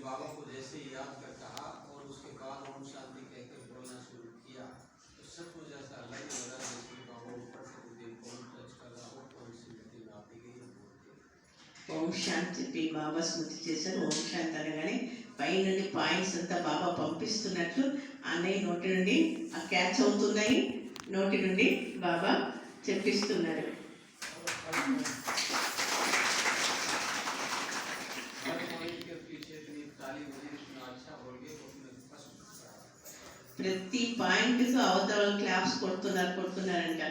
बाबा को जैसे ही याद कर कहा और उसके बाद ओम शांति कहकर बोलना शुरू किया तो सबको जैसा अलग लगा जैसे बाबा ऊपर से मुझे कौन टच कर रहा हो कौन सी मिट्टी में आती गई ఓం శాంతి బాబా స్మృతి చేశారు. ఓం శాంతి అనగానే పై నుండి పాయింట్స్ అంతా బాబా పంపిస్తున్నట్లు అన్నయ్య నోటి నుండి క్యాచ్ అవుతున్నాయి, నోటి నుండి బాబా చెప్పిస్తున్నారు. ప్రతి పాయింట్కు అవతల క్లాప్స్ కొడుతున్నారంట.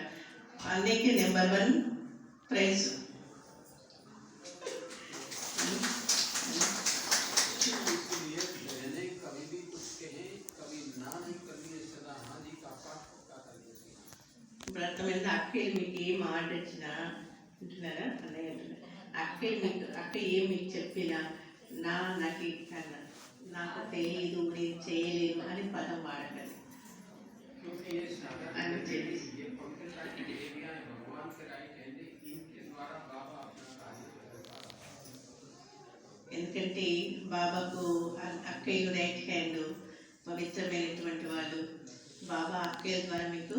అన్నయ్యకి నెంబర్ 1 ప్రైజ్. ఇప్పుడు అర్థమైంది. అక్కయ్య మీకు ఏం ఆర్డర్ వచ్చినా అంటున్నారా అన్నయ్య అంటున్నారు. అక్క ఏం మీకు చెప్పినా నాకు నాకు తెలియదు, నేను చేయలేను అని పదం వాడగలి అని చెప్పి. ఎందుకంటే బాబాకు అక్కయ్య రైట్ హ్యాండ్, పవిత్రమైనటువంటి వాళ్ళు. బాబా అక్కయ్య ద్వారా మీకు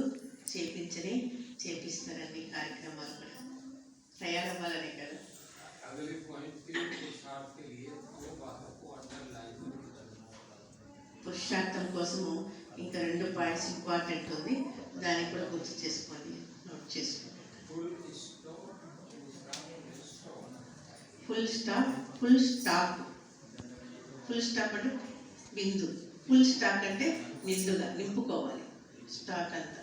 చేపిస్తారని కార్యక్రమాలు కూడా తయారవ్వాలనే కదా. పురుషార్థం కోసము ఇంకా 2 పాయింట్స్ ఇంపార్టెంట్ ఉంది, దానికి కూడా గుర్తు చేసుకోండి, నోట్ చేసుకోండి. ఫుల్ స్టాప్ అంటే బిందు, ఫుల్ స్టాక్ అంటే నిండుగా నింపుకోవాలి స్టాక్ అంతా.